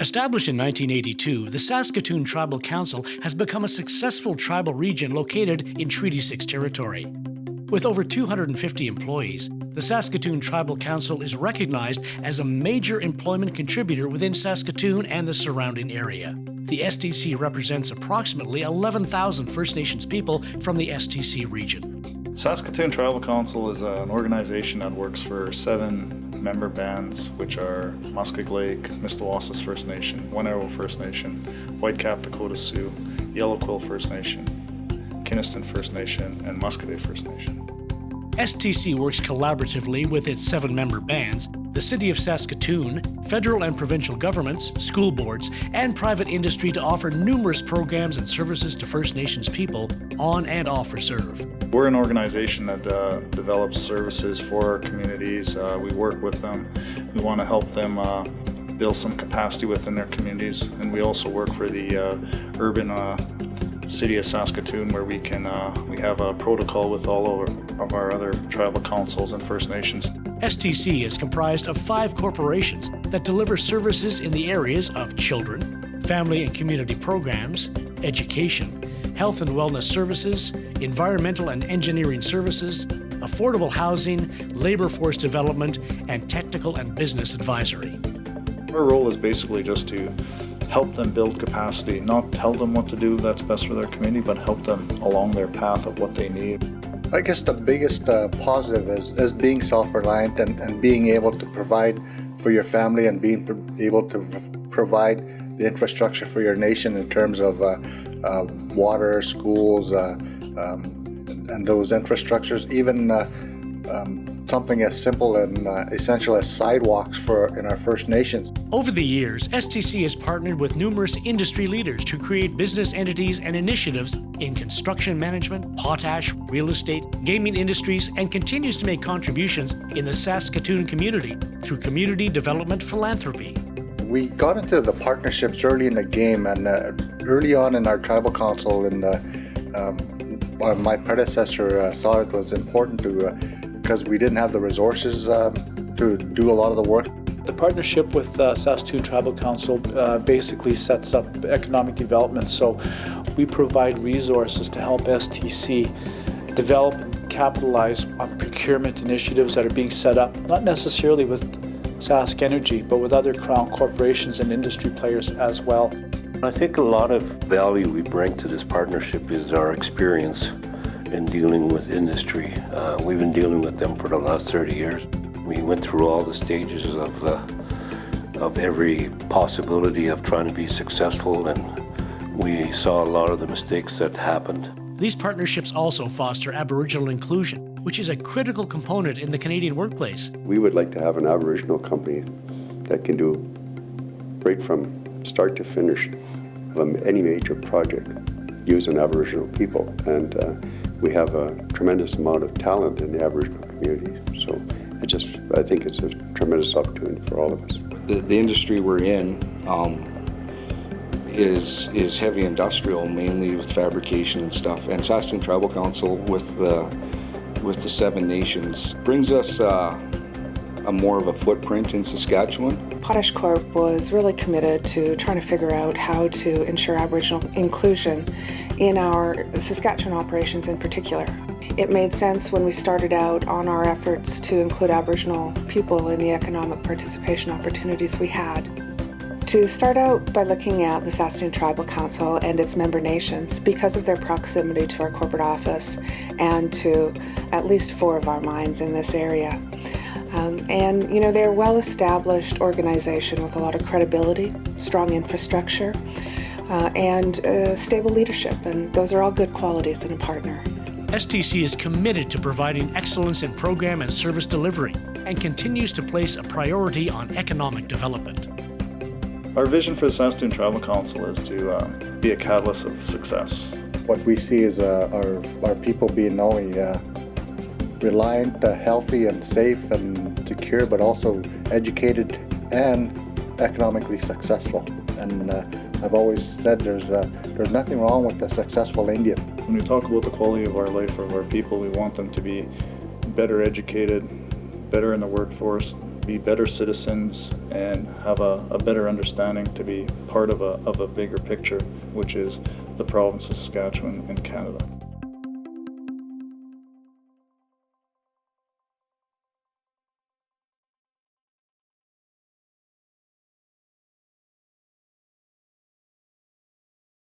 Established in 1982, the Saskatoon Tribal Council has become a successful tribal region located in Treaty 6 territory. With over 250 employees, the Saskatoon Tribal Council is recognized as a major employment contributor within Saskatoon and the surrounding area. The STC represents approximately 11,000 First Nations people from the STC region. Saskatoon Tribal Council is an organization that works for 7 member bands, which are Muskeg Lake, Mistawasses First Nation, One Arrow First Nation, Whitecap Dakota Sioux, Yellow Quill First Nation, Kiniston First Nation, and Muscatay First Nation. STC works collaboratively with its 7-member bands, the City of Saskatoon, federal and provincial governments, school boards, and private industry to offer numerous programs and services to First Nations people on and off reserve. We're an organization that develops services for our communities. We work with them. We want to help them build some capacity within their communities, and we also work for the urban City of Saskatoon, where we have a protocol with all of our other tribal councils and First Nations. STC is comprised of 5 corporations that deliver services in the areas of children, family and community programs, education, health and wellness services, environmental and engineering services, affordable housing, labor force development, and technical and business advisory. Our role is basically just to help them build capacity, not tell them what to do that's best for their community, but help them along their path of what they need. I guess the biggest positive is being self-reliant and being able to provide for your family and being able to provide the infrastructure for your nation in terms of water, schools, and those infrastructures, even something as simple and essential as sidewalks in our First Nations. Over the years, STC has partnered with numerous industry leaders to create business entities and initiatives in construction management, potash, real estate, gaming industries, and continues to make contributions in the Saskatoon community through community development philanthropy. We got into the partnerships early in the game, and early on in our tribal council, my predecessor saw it was important because we didn't have the resources to do a lot of the work. The partnership with Saskatoon Tribal Council basically sets up economic development, so we provide resources to help STC develop and capitalize on procurement initiatives that are being set up, not necessarily with Sask Energy, but with other Crown corporations and industry players as well. I think a lot of value we bring to this partnership is our experience in dealing with industry. We've been dealing with them for the last 30 years. We went through all the stages of every possibility of trying to be successful, and we saw a lot of the mistakes that happened. These partnerships also foster Aboriginal inclusion, which is a critical component in the Canadian workplace. We would like to have an Aboriginal company that can do right from start to finish any major project using Aboriginal people, and we have a tremendous amount of talent in the Aboriginal community. So I think it's a tremendous opportunity for all of us. The industry we're in is heavy industrial, mainly with fabrication and stuff. And Saskatoon Tribal Council with the 7 Nations brings us a more of a footprint in Saskatchewan. Potash Corp was really committed to trying to figure out how to ensure Aboriginal inclusion in our Saskatchewan operations in particular. It made sense when we started out on our efforts to include Aboriginal people in the economic participation opportunities we had. To start out by looking at the Saskatoon Tribal Council and its member nations because of their proximity to our corporate office and to at least 4 of our mines in this area. They're a well-established organization with a lot of credibility, strong infrastructure, and stable leadership, and those are all good qualities in a partner. STC is committed to providing excellence in program and service delivery and continues to place a priority on economic development. Our vision for the Saskatoon Tribal Council is to be a catalyst of success. What we see is our people being not only reliant, healthy and safe and secure, but also educated and economically successful. And I've always said there's nothing wrong with a successful Indian. When we talk about the quality of our life of our people, we want them to be better educated, better in the workforce, be better citizens and have a better understanding to be part of a bigger picture, which is the province of Saskatchewan and Canada.